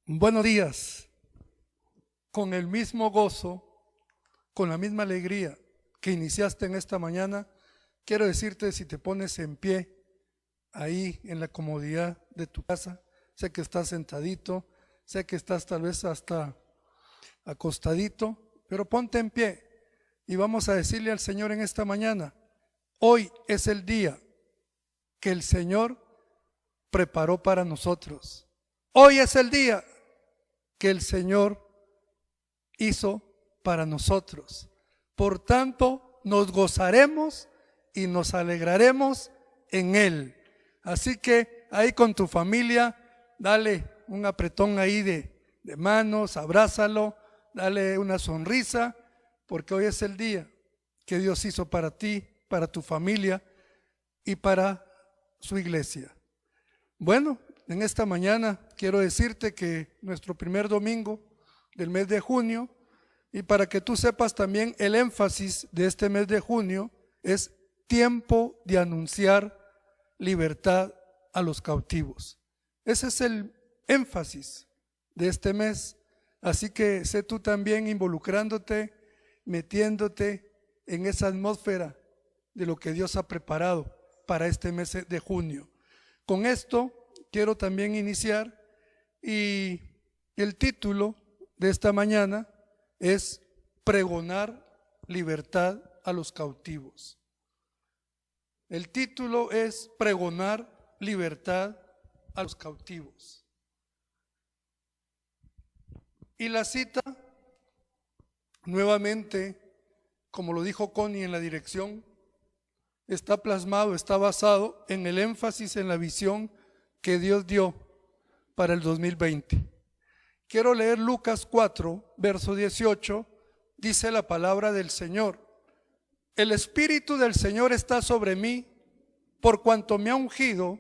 Buenos días. Con el mismo gozo, con la misma alegría que iniciaste en esta mañana, quiero decirte, si te pones en pie ahí en la comodidad de tu casa, sé que estás sentadito, sé que estás tal vez hasta acostadito, pero ponte en pie y vamos a decirle al Señor en esta mañana: hoy es el día que el Señor preparó para nosotros. Hoy es el día que el Señor hizo para nosotros. Por tanto, nos gozaremos y nos alegraremos en Él. Así que ahí con tu familia, dale un apretón ahí de manos, abrázalo, dale una sonrisa, porque hoy es el día que Dios hizo para ti, para tu familia y para su iglesia. Bueno, en esta mañana quiero decirte que nuestro primer domingo del mes de junio, y para que tú sepas también el énfasis de este mes de junio, es tiempo de anunciar libertad a los cautivos. Ese es el énfasis de este mes. Así que sé tú también involucrándote, metiéndote en esa atmósfera de lo que Dios ha preparado para este mes de junio. Con esto quiero también iniciar, y el título de esta mañana es pregonar libertad a los cautivos. El título es pregonar libertad a los cautivos. Y la cita, nuevamente, como lo dijo Connie en la dirección, está plasmado, está basado en el énfasis en la visión que Dios dio para el 2020. Quiero leer Lucas 4, verso 18, dice la palabra del Señor: el Espíritu del Señor está sobre mí, por cuanto me ha ungido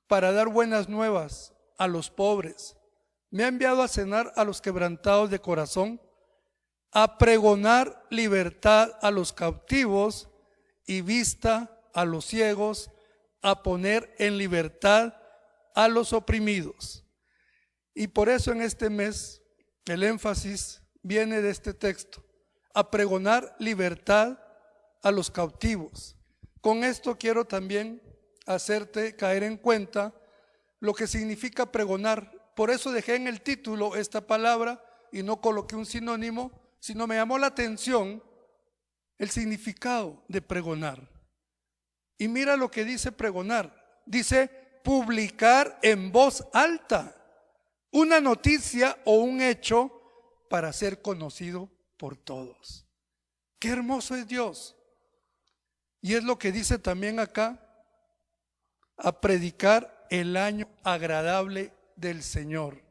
para dar buenas nuevas a los pobres. Me ha enviado a cenar a los quebrantados de corazón, a pregonar libertad a los cautivos y vista a los ciegos, a poner en libertad a los oprimidos. Y por eso en este mes el énfasis viene de este texto: a pregonar libertad a los cautivos. Con esto quiero también hacerte caer en cuenta lo que significa pregonar. Por eso dejé en el título esta palabra y no coloqué un sinónimo, sino me llamó la atención el significado de pregonar. Y mira lo que dice pregonar. Dice publicar en voz alta una noticia o un hecho para ser conocido por todos. Qué hermoso es Dios. Y es lo que dice también acá: a predicar el año agradable del Señor.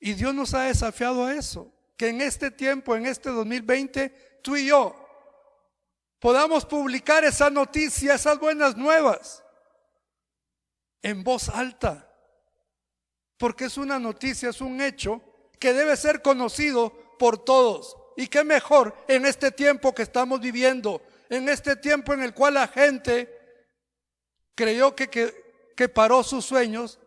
Y Dios nos ha desafiado a eso, que en este tiempo, en este 2020, tú y yo podamos publicar esa noticia, esas buenas nuevas, en voz alta, porque es una noticia, es un hecho que debe ser conocido por todos. Y qué mejor en este tiempo que estamos viviendo, en este tiempo en el cual la gente creyó que paró sus sueños.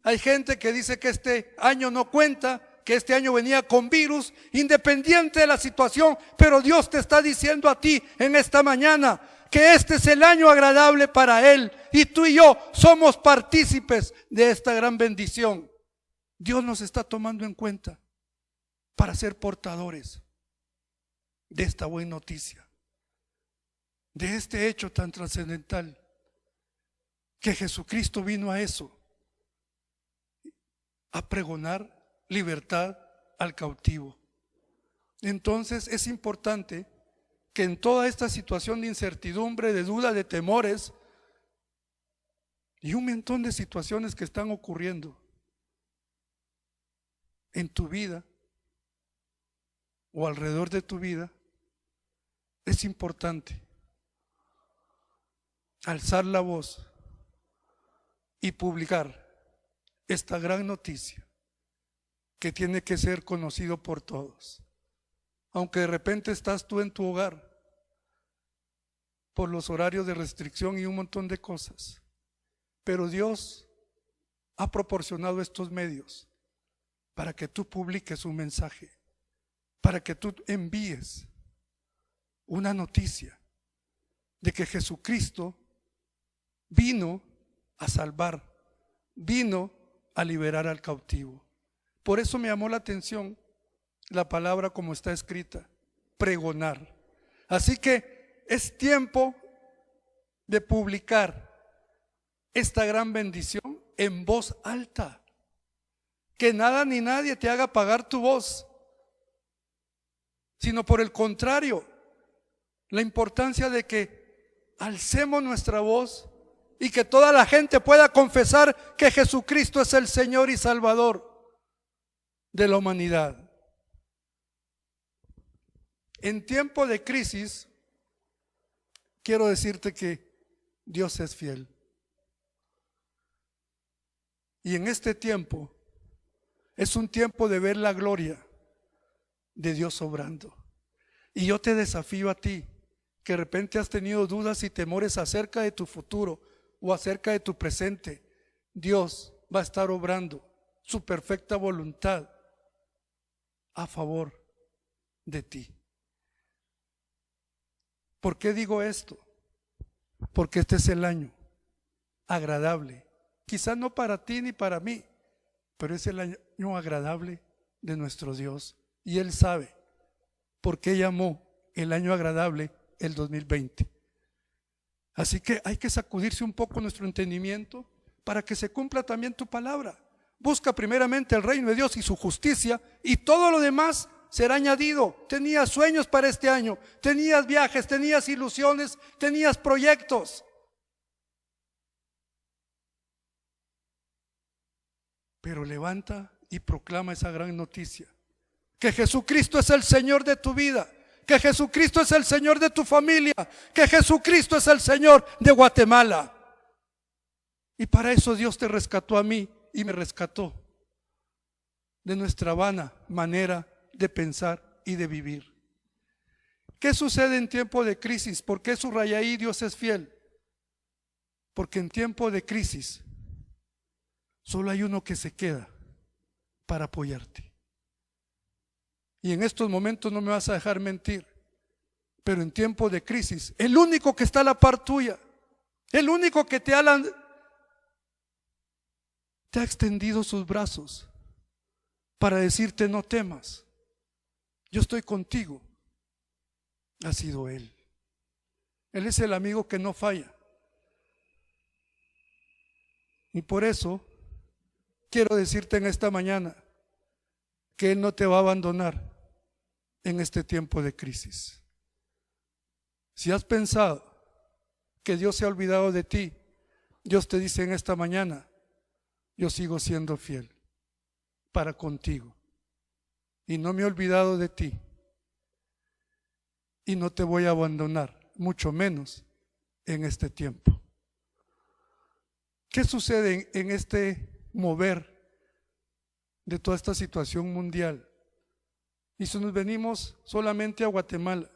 Hay gente que dice que este año no cuenta, que este año venía con virus, independiente de la situación, pero Dios te está diciendo a ti en esta mañana que este es el año agradable para Él, y tú y yo somos partícipes de esta gran bendición. Dios nos está tomando en cuenta para ser portadores de esta buena noticia, de este hecho tan trascendental, que Jesucristo vino a eso, a pregonar libertad al cautivo. Entonces es importante que en toda esta situación de incertidumbre, de duda, de temores y un montón de situaciones que están ocurriendo en tu vida o alrededor de tu vida, es importante alzar la voz y publicar esta gran noticia que tiene que ser conocido por todos. Aunque de repente estás tú en tu hogar por los horarios de restricción y un montón de cosas, pero Dios ha proporcionado estos medios para que tú publiques un mensaje, para que tú envíes una noticia de que Jesucristo vino a salvar, vino a liberar al cautivo. Por eso me llamó la atención la palabra como está escrita, pregonar. Así que es tiempo de publicar esta gran bendición en voz alta. Que nada ni nadie te haga apagar tu voz, sino por el contrario, la importancia de que alcemos nuestra voz y que toda la gente pueda confesar que Jesucristo es el Señor y Salvador de la humanidad. En tiempo de crisis, quiero decirte que Dios es fiel. Y en este tiempo es un tiempo de ver la gloria de Dios obrando. Y yo te desafío a ti, que de repente has tenido dudas y temores acerca de tu futuro o acerca de tu presente. Dios va a estar obrando su perfecta voluntad a favor de ti. ¿Por qué digo esto? Porque este es el año agradable, quizás no para ti ni para mí, pero es el año agradable de nuestro Dios. Y Él sabe por qué llamó el año agradable el 2020. Así que hay que sacudirse un poco nuestro entendimiento para que se cumpla también tu palabra. Busca primeramente el reino de Dios y su justicia, y todo lo demás será añadido. Tenías sueños para este año, tenías viajes, tenías ilusiones, tenías proyectos. Pero levanta y proclama esa gran noticia: que Jesucristo es el Señor de tu vida, que Jesucristo es el Señor de tu familia, que Jesucristo es el Señor de Guatemala. Y para eso Dios te rescató a mí y me rescató de nuestra vana manera de pensar y de vivir. ¿Qué sucede en tiempo de crisis? ¿Por qué subraya ahí Dios es fiel? Porque en tiempo de crisis solo hay uno que se queda para apoyarte. Y en estos momentos no me vas a dejar mentir, pero en tiempo de crisis, el único que está a la par tuya, el único que te ha extendido sus brazos para decirte: no temas, yo estoy contigo, ha sido Él. Él es el amigo que no falla. Y por eso quiero decirte en esta mañana que Él no te va a abandonar en este tiempo de crisis. Si has pensado que Dios se ha olvidado de ti, Dios te dice en esta mañana: yo sigo siendo fiel para contigo, y no me he olvidado de ti, y no te voy a abandonar, mucho menos en este tiempo. ¿Qué sucede en este mover de toda esta situación mundial? Y si nos venimos solamente a Guatemala,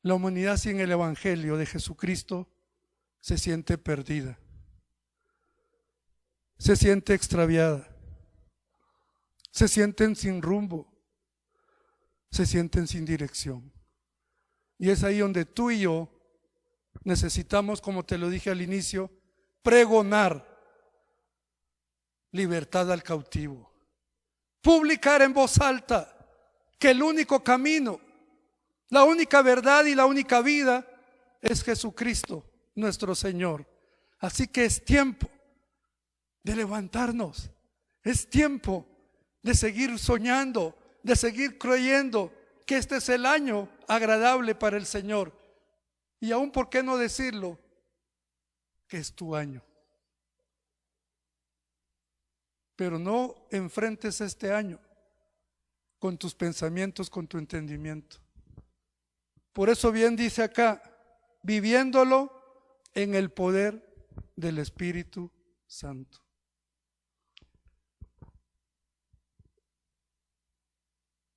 la humanidad sin el Evangelio de Jesucristo se siente perdida, se siente extraviada, se sienten sin rumbo, se sienten sin dirección. Y es ahí donde tú y yo necesitamos, como te lo dije al inicio, pregonar libertad al cautivo, publicar en voz alta que el único camino, la única verdad y la única vida es Jesucristo nuestro Señor. Así que es tiempo de levantarnos, es tiempo de seguir soñando, de seguir creyendo que este es el año agradable para el Señor. Y aún, ¿por qué no decirlo? Que es tu año. Pero no enfrentes este año con tus pensamientos, con tu entendimiento. Por eso bien dice acá: viviéndolo en el poder del Espíritu Santo.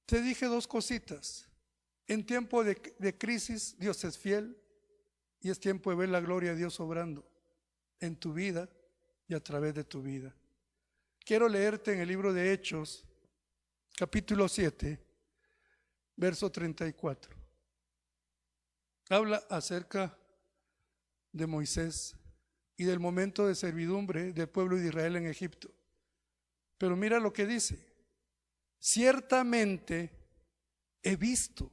Te dije dos cositas. En tiempo de crisis Dios es fiel, y es tiempo de ver la gloria de Dios obrando en tu vida y a través de tu vida. quiero leerte en el libro de Hechos, capítulo 7, verso 34. Habla acerca de Moisés y del momento de servidumbre del pueblo de Israel en Egipto. Pero mira lo que dice: ciertamente he visto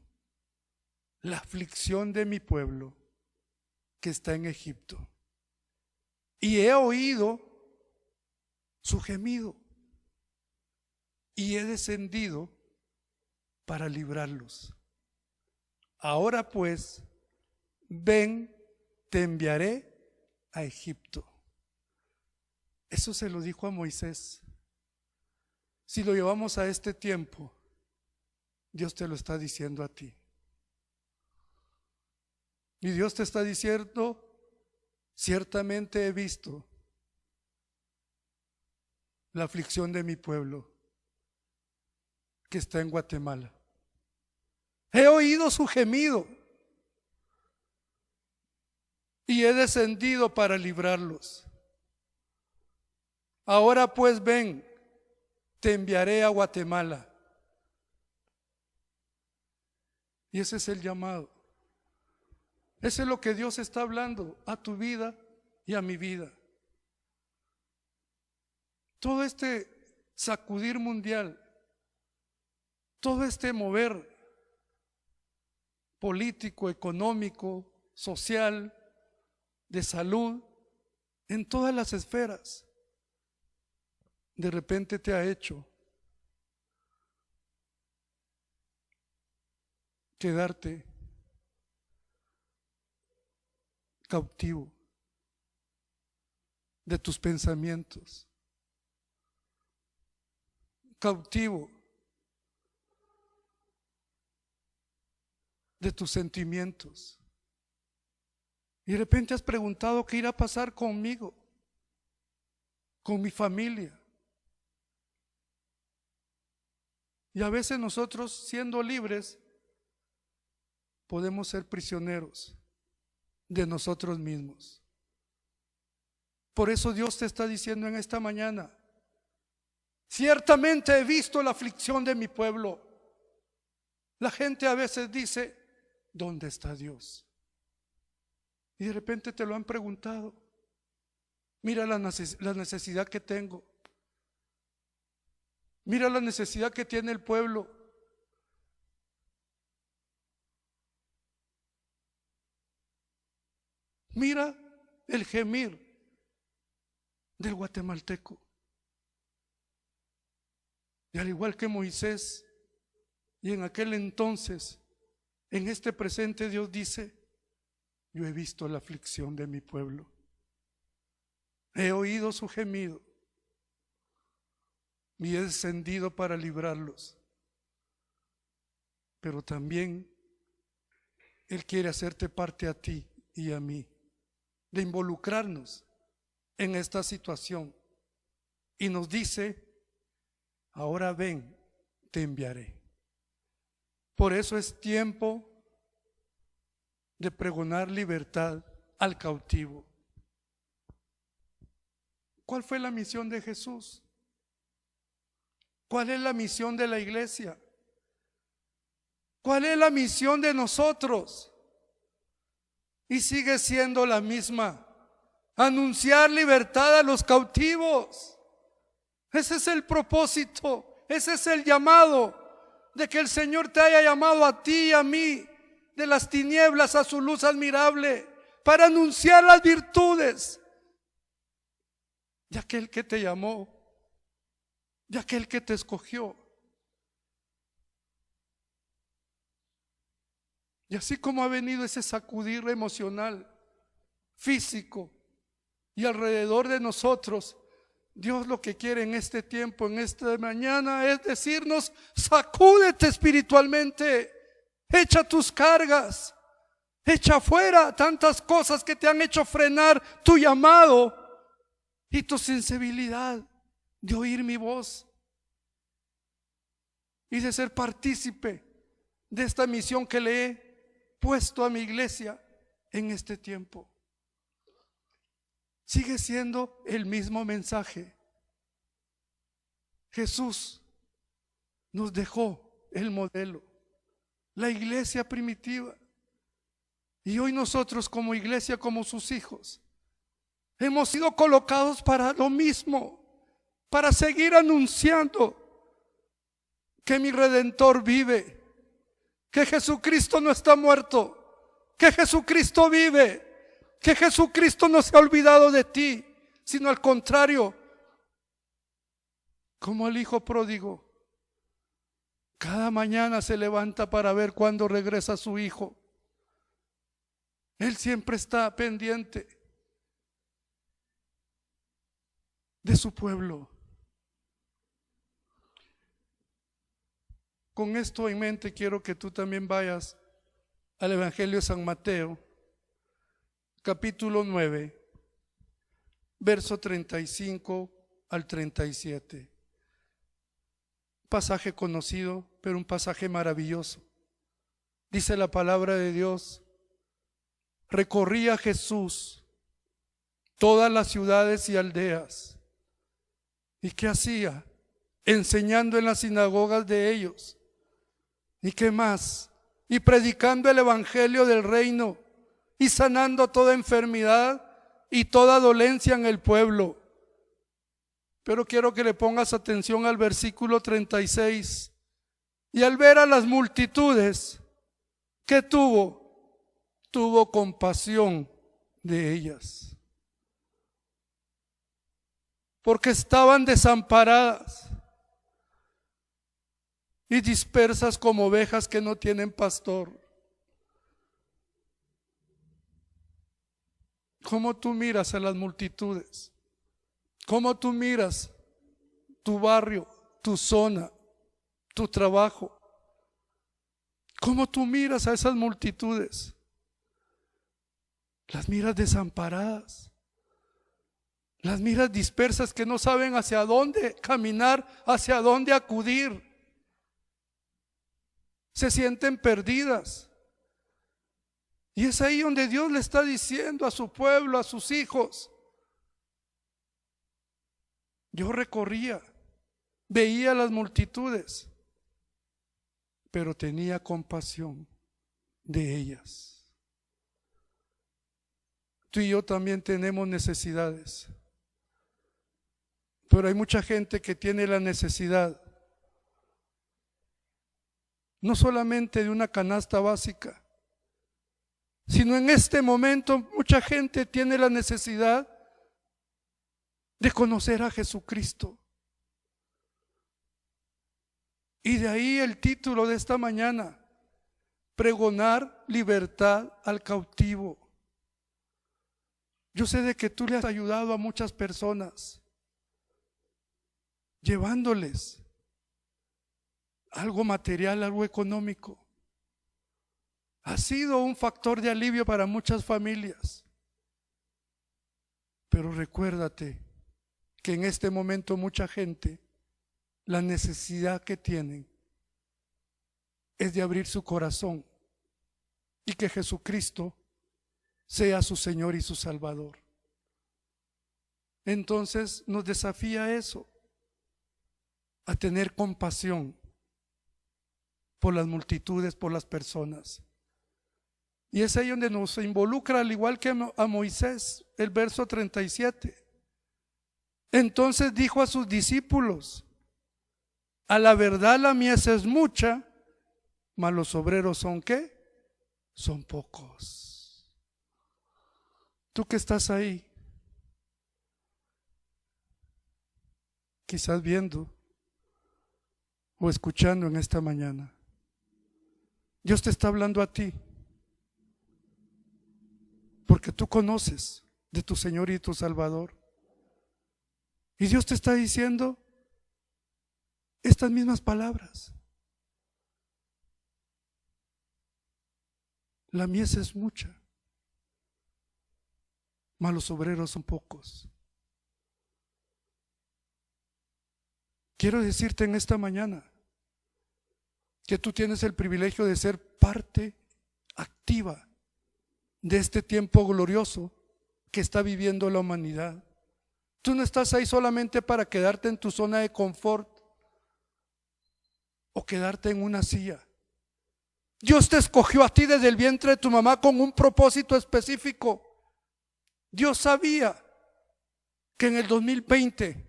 la aflicción de mi pueblo que está en Egipto, y he oído su gemido, y he descendido para librarlos. Ahora pues, ven, te enviaré a Egipto. Eso se lo dijo a Moisés. Si lo llevamos a este tiempo, Dios te lo está diciendo a ti. Y Dios te está diciendo: ciertamente he visto la aflicción de mi pueblo que está en Guatemala. He oído su gemido y he descendido para librarlos. Ahora pues ven, te enviaré a Guatemala. Y ese es el llamado. Ese es lo que Dios está hablando a tu vida y a mi vida. Todo este sacudir mundial, todo este mover político, económico, social, de salud, en todas las esferas, de repente te ha hecho quedarte cautivo de tus pensamientos, cautivo de tus sentimientos. Y de repente has preguntado: ¿qué irá a pasar conmigo, con mi familia? Y a veces nosotros, siendo libres, podemos ser prisioneros de nosotros mismos. Por eso Dios te está diciendo en esta mañana: ciertamente he visto la aflicción de mi pueblo. La gente a veces dice: ¿dónde está Dios? Y de repente te lo han preguntado. Mira la necesidad que tengo. Mira la necesidad que tiene el pueblo. Mira el gemir del guatemalteco. Y al igual que Moisés, y en aquel entonces, en este presente Dios dice: yo he visto la aflicción de mi pueblo, he oído su gemido y he descendido para librarlos. Pero también Él quiere hacerte parte a ti y a mí, de involucrarnos en esta situación. Y nos dice: ahora ven, te enviaré. Por eso es tiempo de pregonar libertad al cautivo. ¿Cuál fue la misión de Jesús? ¿Cuál es la misión de la iglesia? ¿Cuál es la misión de nosotros? Y sigue siendo la misma: anunciar libertad a los cautivos. Ese es el propósito, ese es el llamado, de que el Señor te haya llamado a ti y a mí de las tinieblas a su luz admirable, para anunciar las virtudes de aquel que te llamó, de aquel que te escogió. Y así como ha venido ese sacudir emocional, físico, y alrededor de nosotros, Dios lo que quiere en este tiempo, en esta mañana, es decirnos: sacúdete espiritualmente, echa tus cargas, echa fuera tantas cosas que te han hecho frenar tu llamado y tu sensibilidad de oír mi voz y de ser partícipe de esta misión que le he puesto a mi iglesia en este tiempo. Sigue siendo el mismo mensaje. Jesús nos dejó el modelo, la iglesia primitiva. Y hoy nosotros como iglesia, como sus hijos, hemos sido colocados para lo mismo, para seguir anunciando que mi Redentor vive, que Jesucristo no está muerto, que Jesucristo vive, que Jesucristo no se ha olvidado de ti, sino al contrario, como el hijo pródigo, cada mañana se levanta para ver cuándo regresa su hijo. Él siempre está pendiente de su pueblo. Con esto en mente quiero que tú también vayas al Evangelio de San Mateo, capítulo 9, verso 35 al 37. Pasaje conocido, pero un pasaje maravilloso. Dice la palabra de Dios: recorría Jesús todas las ciudades y aldeas. ¿Y qué hacía? Enseñando en las sinagogas de ellos. ¿Y qué más? Y predicando el evangelio del reino y sanando toda enfermedad y toda dolencia en el pueblo. Pero quiero que le pongas atención al versículo 36. Y al ver a las multitudes, ¿qué tuvo? Tuvo compasión de ellas, porque estaban desamparadas y dispersas como ovejas que no tienen pastor. ¿Cómo tú miras a las multitudes? ¿Cómo tú miras tu barrio, tu zona, tu trabajo? ¿Cómo tú miras a esas multitudes? Las miras desamparadas, las miras dispersas que no saben hacia dónde caminar, hacia dónde acudir. Se sienten perdidas. Y es ahí donde Dios le está diciendo a su pueblo, a sus hijos: yo recorría, veía las multitudes, pero tenía compasión de ellas. Tú y yo también tenemos necesidades, pero hay mucha gente que tiene la necesidad no solamente de una canasta básica, sino en este momento mucha gente tiene la necesidad de conocer a Jesucristo. Y de ahí el título de esta mañana: pregonar libertad al cautivo. Yo sé de que tú le has ayudado a muchas personas, llevándoles algo material, algo económico. Ha sido un factor de alivio para muchas familias. Pero recuérdate que en este momento mucha gente, la necesidad que tienen es de abrir su corazón y que Jesucristo sea su Señor y su Salvador. Entonces nos desafía eso, a tener compasión por las multitudes, por las personas. Y es ahí donde nos involucra, al igual que a Moisés, el verso 37. Entonces dijo a sus discípulos: a la verdad la mies es mucha, mas los obreros son ¿qué? Son pocos. Tú que estás ahí, quizás viendo o escuchando en esta mañana, Dios te está hablando a ti, porque tú conoces de tu Señor y tu Salvador. Y Dios te está diciendo estas mismas palabras: la mies es mucha, mas los obreros son pocos. Quiero decirte en esta mañana que tú tienes el privilegio de ser parte activa de este tiempo glorioso que está viviendo la humanidad. Tú no estás ahí solamente para quedarte en tu zona de confort, o quedarte en una silla. Dios te escogió a ti desde el vientre de tu mamá con un propósito específico. Dios sabía que en el 2020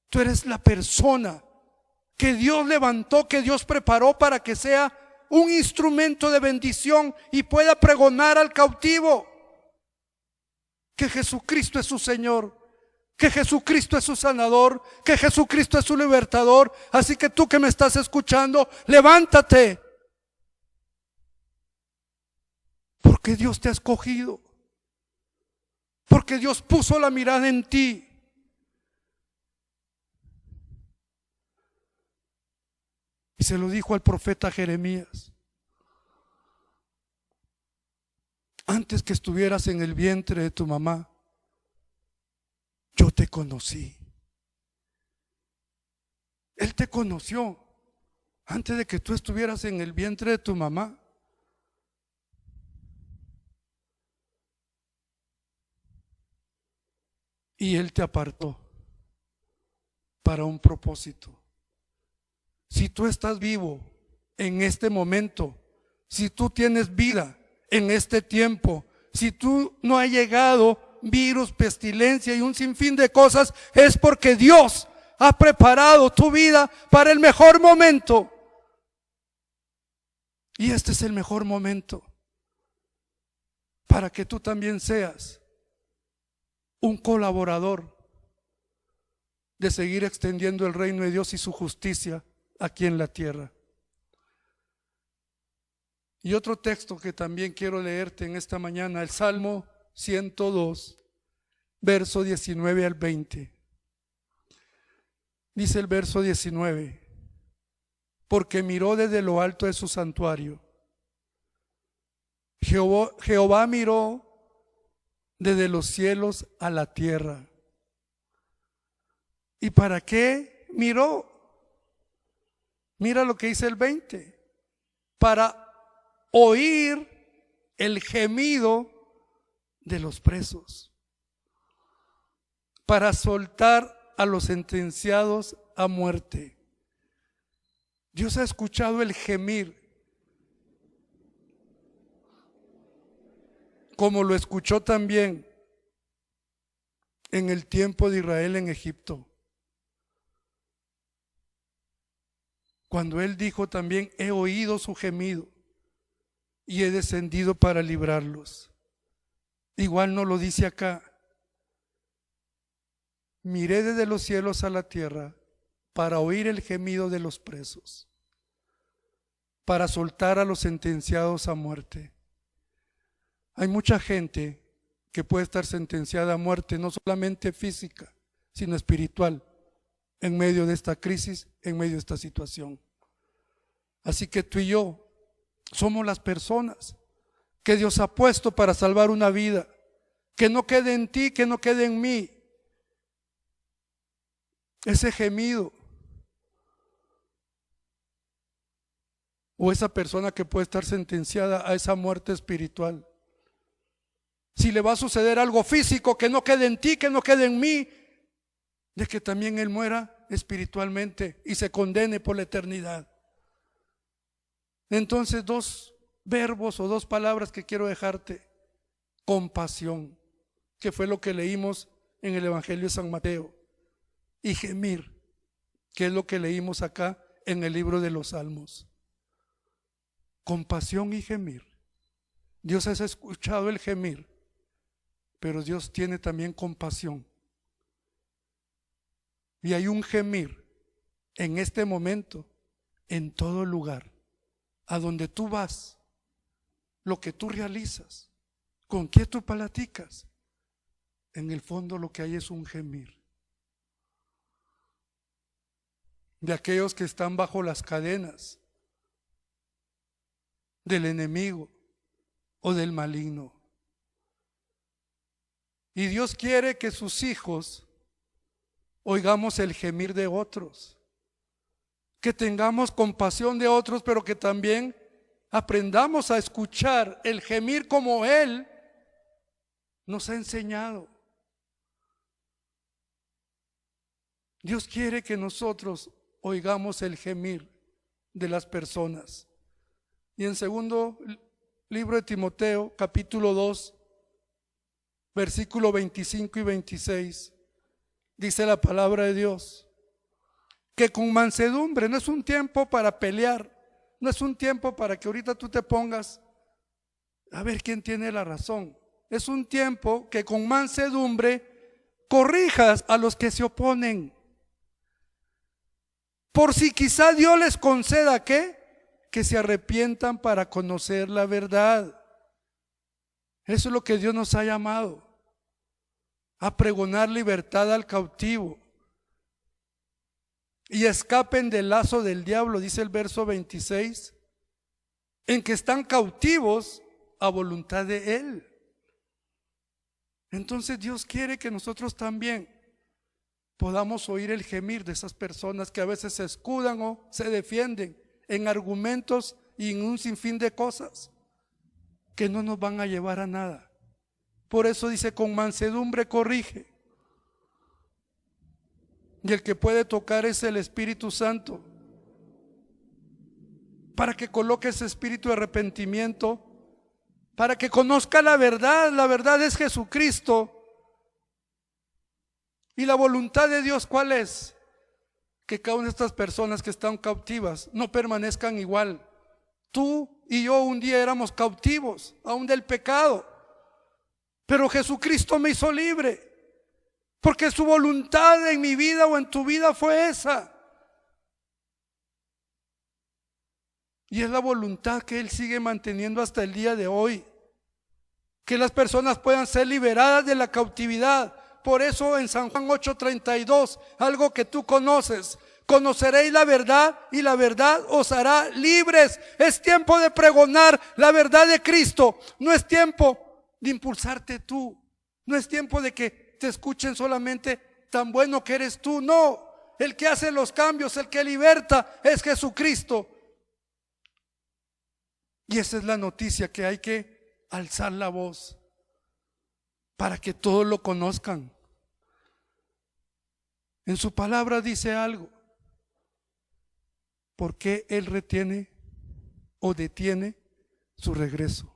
tú eres la persona que Dios levantó, que Dios preparó para que sea un instrumento de bendición y pueda pregonar al cautivo que Jesucristo es su Señor, que Jesucristo es su sanador, que Jesucristo es su libertador. Así que tú que me estás escuchando, levántate, porque Dios te ha escogido, porque Dios puso la mirada en ti. Y se lo dijo al profeta Jeremías: antes que estuvieras en el vientre de tu mamá, yo te conocí. Él te conoció antes de que tú estuvieras en el vientre de tu mamá. Y Él te apartó para un propósito. Si tú estás vivo en este momento, si tú tienes vida en este tiempo, si tú no ha llegado virus, pestilencia y un sinfín de cosas, es porque Dios ha preparado tu vida para el mejor momento. Y este es el mejor momento para que tú también seas un colaborador de seguir extendiendo el reino de Dios y su justicia aquí en la tierra. Y otro texto que también quiero leerte en esta mañana, el Salmo 102, verso 19 al 20. Dice el verso 19: porque miró desde lo alto de su santuario. Jehová miró desde los cielos a la tierra. ¿Y para qué miró? Mira lo que dice el 20: para oír el gemido de los presos, para soltar a los sentenciados a muerte. Dios ha escuchado el gemir, como lo escuchó también en el tiempo de Israel en Egipto, cuando Él dijo también: he oído su gemido y he descendido para librarlos. Igual no lo dice acá: miré desde los cielos a la tierra para oír el gemido de los presos, para soltar a los sentenciados a muerte. Hay mucha gente que puede estar sentenciada a muerte, no solamente física, sino espiritual, en medio de esta crisis, en medio de esta situación. Así que tú y yo somos las personas que Dios ha puesto para salvar una vida. Que no quede en ti, que no quede en mí ese gemido, o esa persona que puede estar sentenciada a esa muerte espiritual. Si le va a suceder algo físico, que no quede en ti, que no quede en mí, de que también él muera espiritualmente y se condene por la eternidad. Entonces, dos verbos o dos palabras que quiero dejarte: compasión, que fue lo que leímos en el Evangelio de San Mateo, y gemir, que es lo que leímos acá en el libro de los Salmos. Compasión y gemir. Dios ha escuchado el gemir, pero Dios tiene también compasión. Y hay un gemir en este momento, en todo lugar, a donde tú vas, lo que tú realizas, con qué tú platicas, en el fondo lo que hay es un gemir de aquellos que están bajo las cadenas del enemigo o del maligno. Y Dios quiere que sus hijos oigamos el gemir de otros, que tengamos compasión de otros, pero que también aprendamos a escuchar el gemir como Él nos ha enseñado. Dios quiere que nosotros oigamos el gemir de las personas. Y en segundo libro de Timoteo, capítulo 2, versículo 25 y 26, dice la palabra de Dios, que con mansedumbre, no es un tiempo para pelear, no es un tiempo para que ahorita tú te pongas a ver quién tiene la razón. Es un tiempo que con mansedumbre corrijas a los que se oponen, por si quizá Dios les conceda que se arrepientan para conocer la verdad. Eso es lo que Dios nos ha llamado, a pregonar libertad al cautivo y escapen del lazo del diablo, dice el verso 26, en que están cautivos a voluntad de Él. Entonces Dios quiere que nosotros también podamos oír el gemir de esas personas que a veces se escudan o se defienden en argumentos y en un sinfín de cosas que no nos van a llevar a nada. Por eso dice, con mansedumbre corrige. Y el que puede tocar es el Espíritu Santo, para que coloque ese espíritu de arrepentimiento, para que conozca la verdad. La verdad es Jesucristo. Y la voluntad de Dios, ¿cuál es? Que cada una de estas personas que están cautivas no permanezcan igual. Tú y yo un día éramos cautivos aún del pecado, pero Jesucristo me hizo libre, porque su voluntad en mi vida o en tu vida fue esa. Y es la voluntad que Él sigue manteniendo hasta el día de hoy, que las personas puedan ser liberadas de la cautividad. Por eso en San Juan 8:32, algo que tú conoces, conoceréis la verdad y la verdad os hará libres. Es tiempo de pregonar la verdad de Cristo. No es tiempo de impulsarte tú. No es tiempo de que te escuchen solamente tan bueno que eres tú. No, el que hace los cambios, el que liberta es Jesucristo. Y esa es la noticia, que hay que alzar la voz para que todos lo conozcan. En su palabra dice algo. ¿Por qué Él retiene o detiene su regreso?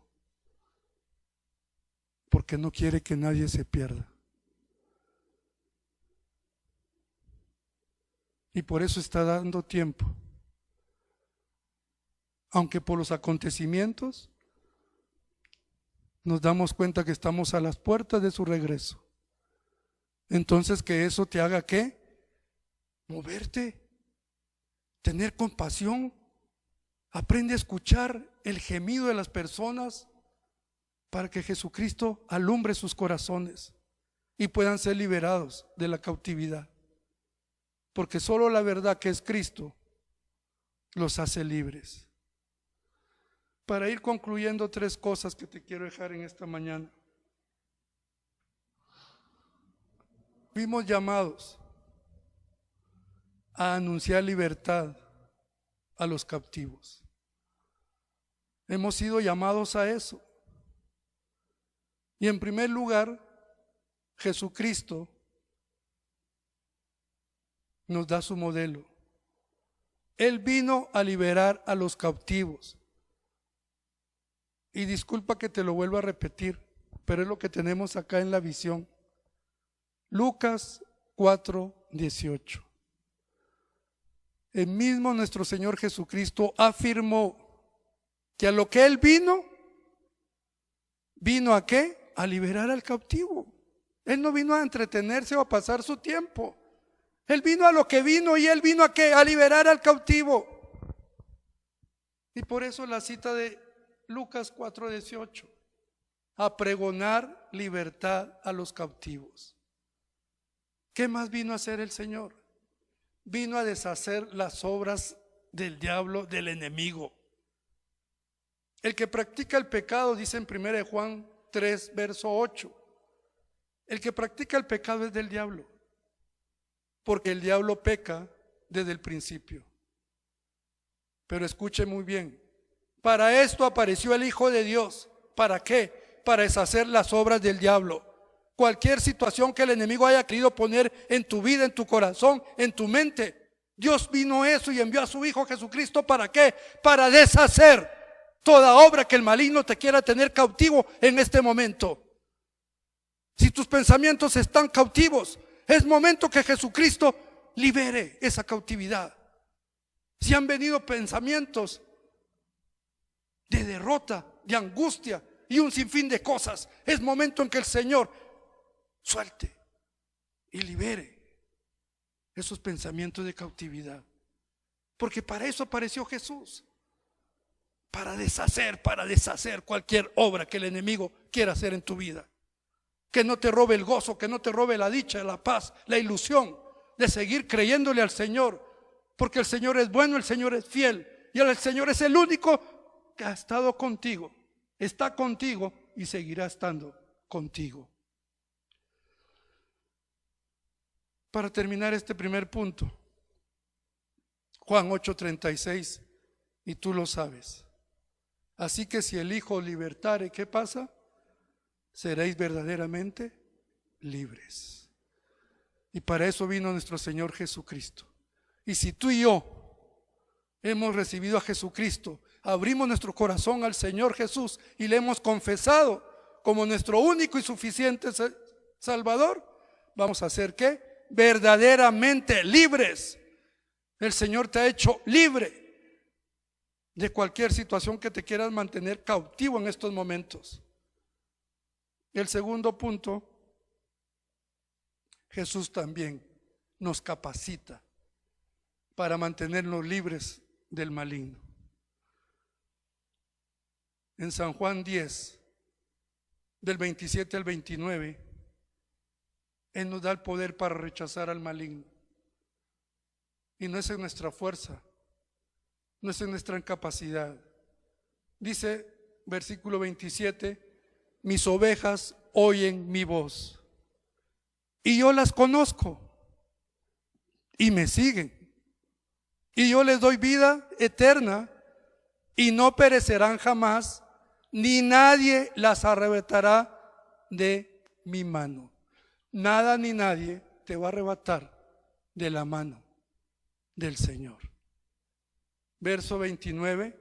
Porque no quiere que nadie se pierda. Y por eso está dando tiempo. Aunque por los acontecimientos nos damos cuenta que estamos a las puertas de su regreso. Entonces, que eso te haga ¿qué? Moverte, tener compasión. Aprende a escuchar el gemido de las personas para que Jesucristo alumbre sus corazones y puedan ser liberados de la cautividad. Porque solo la verdad, que es Cristo, los hace libres. Para ir concluyendo, 3 cosas que te quiero dejar en esta mañana. Fuimos llamados a anunciar libertad a los cautivos. Hemos sido llamados a eso. Y en primer lugar, Jesucristo nos da su modelo. Él vino a liberar a los cautivos. Y disculpa que te lo vuelva a repetir, pero es lo que tenemos acá en la visión. Lucas 4:18. El mismo nuestro Señor Jesucristo afirmó que a lo que Él vino ¿a qué? A liberar al cautivo. Él no vino a entretenerse o a pasar su tiempo. Él vino a lo que vino, y Él vino a qué? A liberar al cautivo. Y por eso la cita de Lucas 4:18, a pregonar libertad a los cautivos. ¿Qué más vino a hacer el Señor? Vino a deshacer las obras del diablo, del enemigo. El que practica el pecado, dice en 1 Juan 3, verso 8, el que practica el pecado es del diablo, porque el diablo peca desde el principio. Pero escuche muy bien, para esto apareció el Hijo de Dios. ¿Para qué? Para deshacer las obras del diablo. Cualquier situación que el enemigo haya querido poner en tu vida, en tu corazón, en tu mente, Dios vino eso y envió a su Hijo Jesucristo, ¿para qué? Para deshacer toda obra que el maligno te quiera tener cautivo en este momento. Si tus pensamientos están cautivos, es momento que Jesucristo libere esa cautividad. Si han venido pensamientos de derrota, de angustia y un sinfín de cosas, es momento en que el Señor suelte y libere esos pensamientos de cautividad. Porque para eso apareció Jesús. Para deshacer cualquier obra que el enemigo quiera hacer en tu vida. Que no te robe el gozo, que no te robe la dicha, la paz, la ilusión de seguir creyéndole al Señor. Porque el Señor es bueno, el Señor es fiel. Y el Señor es el único que ha estado contigo, está contigo y seguirá estando contigo. Para terminar este primer punto, Juan 8:36, y tú lo sabes. Así que si el Hijo libertare, ¿qué pasa? Seréis verdaderamente libres. Y para eso vino nuestro Señor Jesucristo. Y si tú y yo hemos recibido a Jesucristo, abrimos nuestro corazón al Señor Jesús y le hemos confesado como nuestro único y suficiente Salvador, vamos a ser ¿qué? Verdaderamente libres. El Señor te ha hecho libre de cualquier situación que te quieras mantener cautivo en estos momentos. El segundo punto, Jesús también nos capacita para mantenernos libres del maligno. En San Juan 10, del 27 al 29, Él nos da el poder para rechazar al maligno. Y no es en nuestra fuerza, no es en nuestra incapacidad. Dice, versículo 27, mis ovejas oyen mi voz, y yo las conozco, y me siguen. Y yo les doy vida eterna, y no perecerán jamás, ni nadie las arrebatará de mi mano. Nada ni nadie te va a arrebatar de la mano del Señor. Verso 29,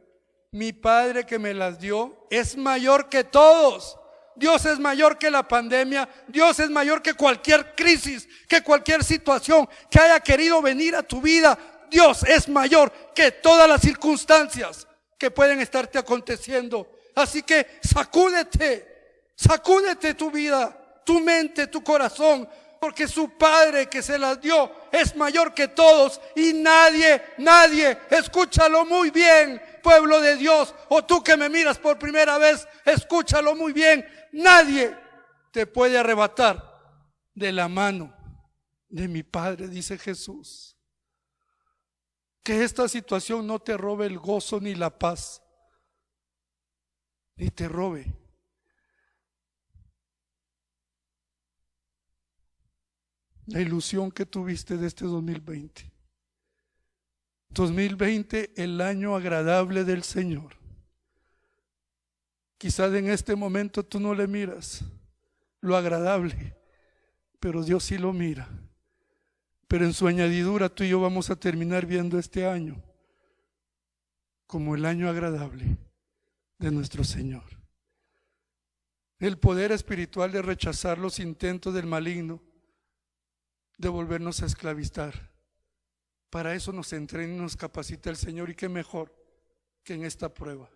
mi Padre que me las dio es mayor que todos. Dios es mayor que la pandemia, Dios es mayor que cualquier crisis, que cualquier situación que haya querido venir a tu vida. Dios es mayor que todas las circunstancias que pueden estarte aconteciendo. Así que sacúdete tu vida, tu mente, tu corazón, porque su Padre que se las dio es mayor que todos y nadie, escúchalo muy bien, pueblo de Dios, o tú que me miras por primera vez, escúchalo muy bien, nadie te puede arrebatar de la mano de mi Padre, dice Jesús. Que esta situación no te robe el gozo ni la paz, ni te robe la ilusión que tuviste de este 2020. 2020, el año agradable del Señor. Quizás en este momento tú no le miras lo agradable, pero Dios sí lo mira. Pero en su añadidura tú y yo vamos a terminar viendo este año como el año agradable de nuestro Señor. El poder espiritual de rechazar los intentos del maligno de volvernos a esclavizar. Para eso nos entrena y nos capacita el Señor, y qué mejor que en esta prueba.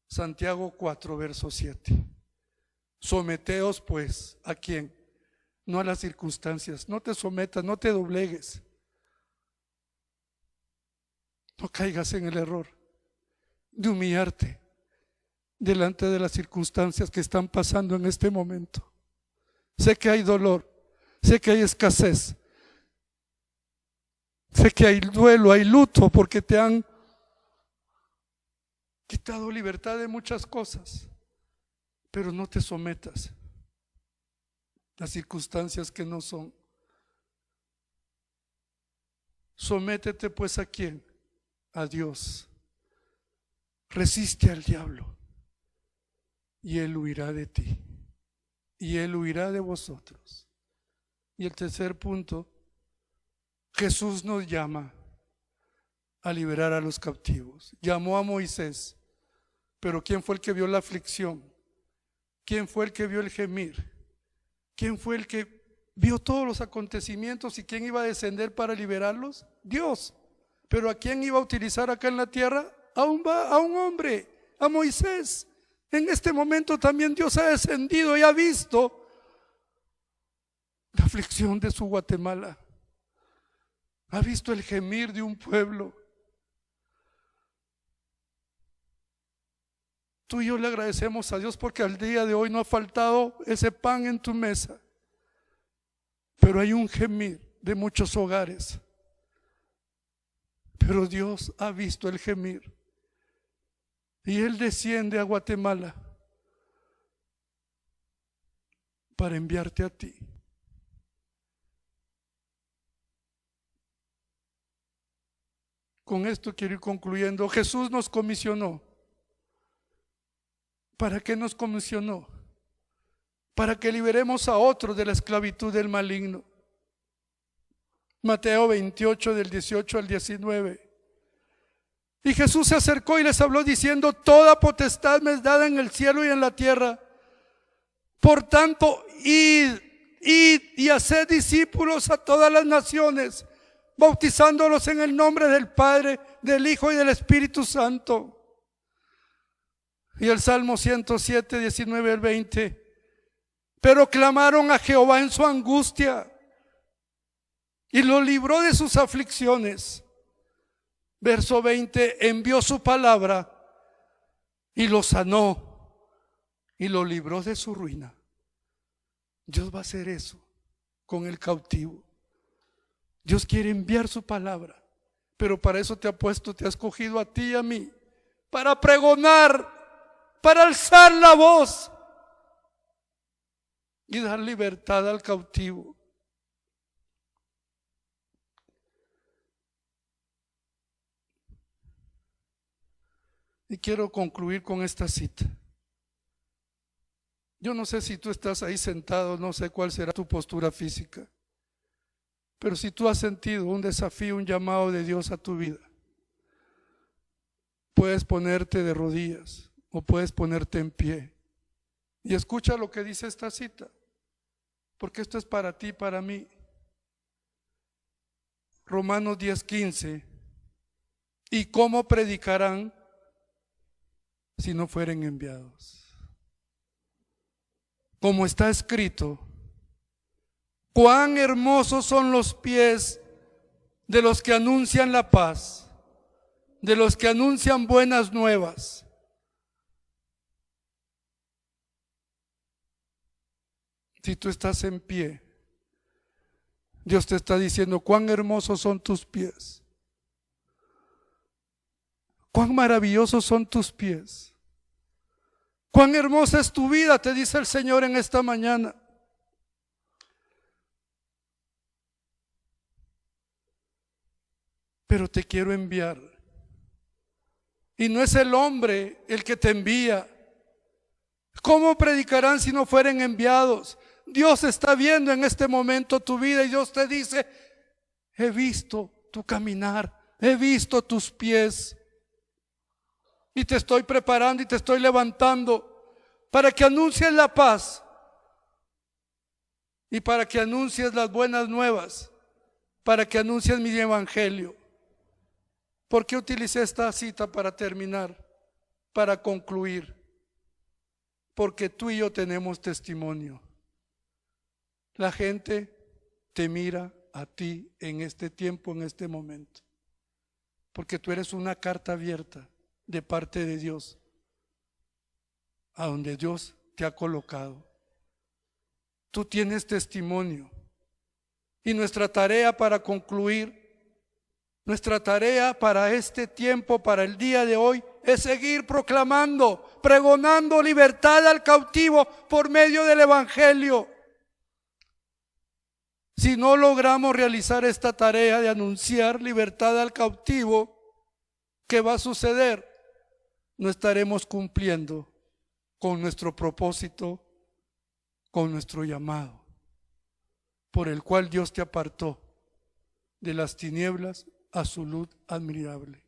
Santiago 4, verso 7. Someteos pues, ¿a quién? No a las circunstancias. No te sometas, no te doblegues. No caigas en el error de humillarte delante de las circunstancias que están pasando en este momento. Sé que hay dolor, sé que hay escasez, sé que hay duelo, hay luto, porque te han quitado libertad de muchas cosas, pero no te sometas a las circunstancias que no son. Sométete pues, ¿a quién? A Dios. Resiste al diablo y él huirá de ti, y él huirá de vosotros. Y el tercer punto, Jesús nos llama a liberar a los cautivos. Llamó a Moisés, pero ¿quién fue el que vio la aflicción? ¿Quién fue el que vio el gemir? ¿Quién fue el que vio todos los acontecimientos y quién iba a descender para liberarlos? Dios. Pero ¿a quién iba a utilizar acá en la tierra? A un hombre, a Moisés. En este momento también Dios ha descendido y ha visto la aflicción de su Guatemala. Ha visto el gemir de un pueblo. Tú y yo le agradecemos a Dios porque al día de hoy no ha faltado ese pan en tu mesa. Pero hay un gemir de muchos hogares. Pero Dios ha visto el gemir. Y Él desciende a Guatemala para enviarte a ti. Con esto quiero ir concluyendo. Jesús nos comisionó. ¿Para qué nos comisionó? Para que liberemos a otros de la esclavitud del maligno. Mateo 28 del 18 al 19. Y Jesús se acercó y les habló diciendo: toda potestad me es dada en el cielo y en la tierra. Por tanto, id y haced discípulos a todas las naciones, bautizándolos en el nombre del Padre, del Hijo y del Espíritu Santo. Y el Salmo 107, 19 al 20. Pero clamaron a Jehová en su angustia y lo libró de sus aflicciones. Verso 20, envió su palabra y lo sanó y lo libró de su ruina. Dios va a hacer eso con el cautivo. Dios quiere enviar su palabra, pero para eso te ha escogido a ti y a mí, para pregonar, para alzar la voz y dar libertad al cautivo. Y quiero concluir con esta cita. Yo no sé si tú estás ahí sentado, no sé cuál será tu postura física, pero si tú has sentido un desafío, un llamado de Dios a tu vida, puedes ponerte de rodillas o puedes ponerte en pie. Y escucha lo que dice esta cita, porque esto es para ti y para mí. Romanos 10:15. ¿Y cómo predicarán si no fueren enviados? Como está escrito: cuán hermosos son los pies de los que anuncian la paz, de los que anuncian buenas nuevas. Si tú estás en pie, Dios te está diciendo: cuán hermosos son tus pies, cuán maravillosos son tus pies, cuán hermosa es tu vida, te dice el Señor en esta mañana. Pero te quiero enviar. Y no es el hombre el que te envía. ¿Cómo predicarán si no fueren enviados? Dios está viendo en este momento tu vida y Dios te dice: he visto tu caminar, he visto tus pies y te estoy preparando y te estoy levantando para que anuncies la paz y para que anuncies las buenas nuevas, para que anuncies mi evangelio. ¿Por qué utilicé esta cita para terminar? Para concluir. Porque tú y yo tenemos testimonio. La gente te mira a ti en este tiempo, en este momento, porque tú eres una carta abierta de parte de Dios a donde Dios te ha colocado. Tú tienes testimonio. Y nuestra tarea para concluir, nuestra tarea para este tiempo, para el día de hoy, es seguir proclamando, pregonando libertad al cautivo por medio del evangelio. Si no logramos realizar esta tarea de anunciar libertad al cautivo, ¿qué va a suceder? No estaremos cumpliendo con nuestro propósito, con nuestro llamado, por el cual Dios te apartó de las tinieblas a su luz admirable,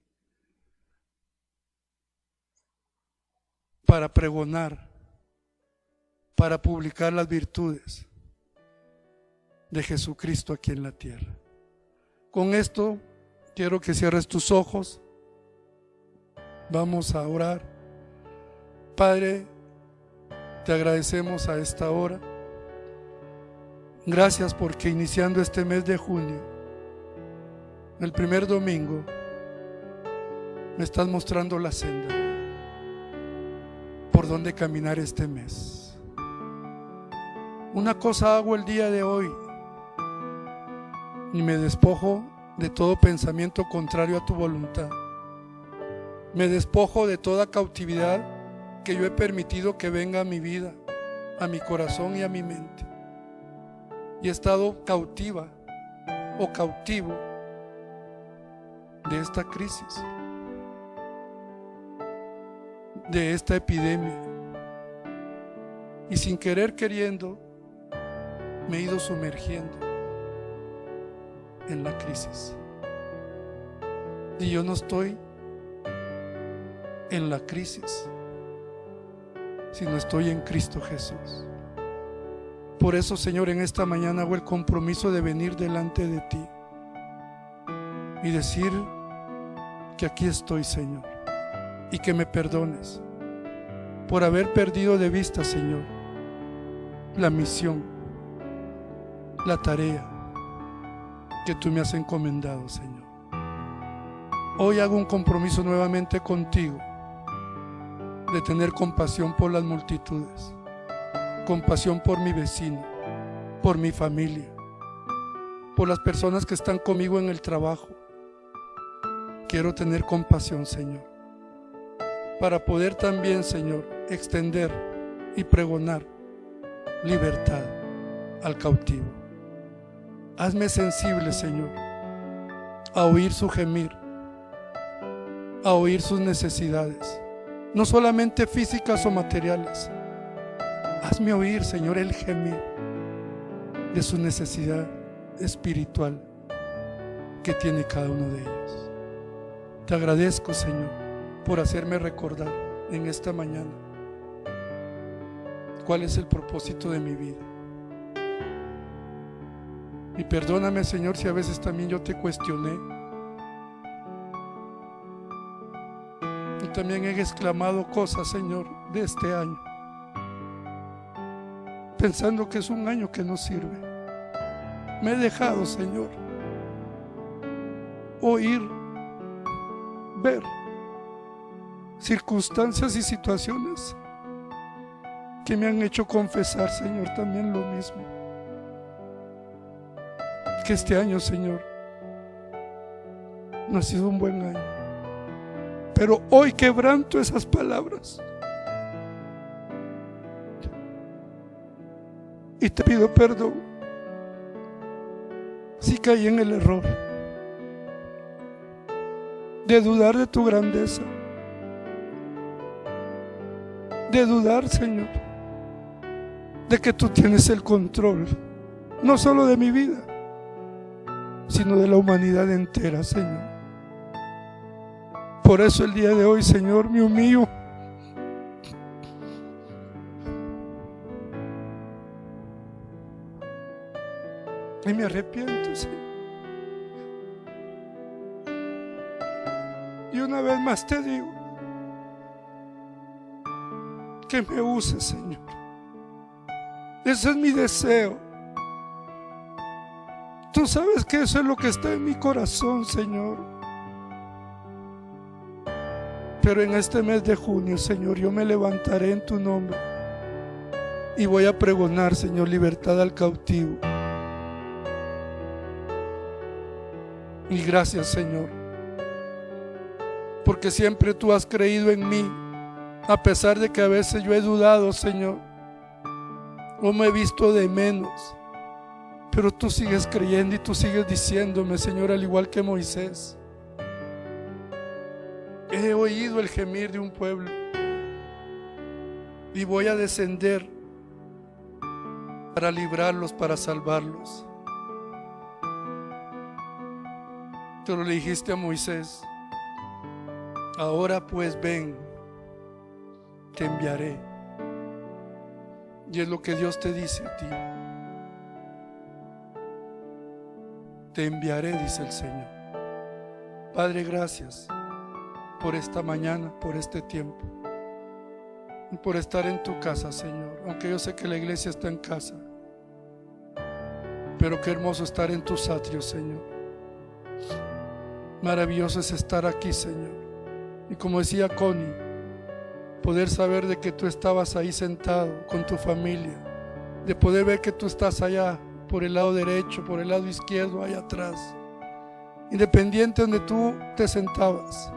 para pregonar, para publicar las virtudes de Jesucristo aquí en la tierra. Con esto quiero que cierres tus ojos. Vamos a orar. Padre, te agradecemos a esta hora. Gracias porque iniciando este mes de junio, el primer domingo, me estás mostrando la senda por donde caminar este mes. Una cosa hago el día de hoy y me despojo de todo pensamiento contrario a tu voluntad. Me despojo de toda cautividad que yo he permitido que venga a mi vida, a mi corazón y a mi mente. Y he estado cautiva o cautivo de esta crisis, de esta epidemia. Y sin querer queriendo, me he ido sumergiendo en la crisis. Y yo no estoy en la crisis, sino estoy en Cristo Jesús. Por eso, Señor, en esta mañana hago el compromiso de venir delante de ti y decir que aquí estoy, Señor, y que me perdones por haber perdido de vista, Señor, la misión, la tarea que tú me has encomendado, Señor. Hoy hago un compromiso nuevamente contigo de tener compasión por las multitudes, compasión por mi vecino, por mi familia, por las personas que están conmigo en el trabajo. Quiero tener compasión, Señor, para poder también, Señor, extender y pregonar libertad al cautivo. Hazme sensible, Señor, a oír su gemir, a oír sus necesidades, no solamente físicas o materiales. Hazme oír, Señor, el gemir de su necesidad espiritual que tiene cada uno de ellos. Te agradezco, Señor, por hacerme recordar en esta mañana cuál es el propósito de mi vida. Y perdóname, Señor, si a veces también yo te cuestioné y también he exclamado cosas, Señor, de este año, pensando que es un año que no sirve. Me he dejado, Señor, oír, ver circunstancias y situaciones que me han hecho confesar, Señor, también lo mismo. Que este año, Señor, no ha sido un buen año. Pero hoy quebranto esas palabras y te pido perdón si caí en el error de dudar de tu grandeza, de dudar, Señor, de que tú tienes el control, no solo de mi vida, sino de la humanidad entera, Señor. Por eso el día de hoy, Señor, me humillo y me arrepiento, Señor. Y una vez más te digo que me uses, Señor. Ese es mi deseo. Tú sabes que eso es lo que está en mi corazón, Señor. Pero en este mes de junio, Señor, yo me levantaré en tu nombre y voy a pregonar, Señor, libertad al cautivo. Y gracias, Señor, porque siempre tú has creído en mí, a pesar de que a veces yo he dudado, Señor, o me he visto de menos. Pero tú sigues creyendo y tú sigues diciéndome, Señor, al igual que Moisés: he oído el gemir de un pueblo y voy a descender para librarlos, para salvarlos. Pero le dijiste a Moisés: ahora pues ven, te enviaré. Y es lo que Dios te dice a ti. Te enviaré, dice el Señor. Padre, gracias por esta mañana, por este tiempo, y por estar en tu casa, Señor. Aunque yo sé que la iglesia está en casa, pero qué hermoso estar en tus atrios, Señor. Maravilloso es estar aquí, Señor. Y como decía Connie, poder saber de que tú estabas ahí sentado con tu familia, de poder ver que tú estás allá por el lado derecho, por el lado izquierdo, allá atrás, independiente donde tú te sentabas.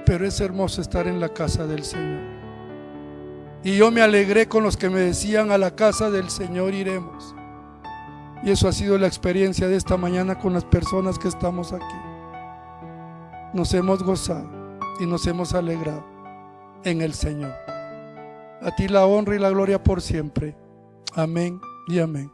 Pero es hermoso estar en la casa del Señor. Y yo me alegré con los que me decían: a la casa del Señor iremos. Y eso ha sido la experiencia de esta mañana con las personas que estamos aquí. Nos hemos gozado y nos hemos alegrado en el Señor. A ti la honra y la gloria por siempre. Amén y amén.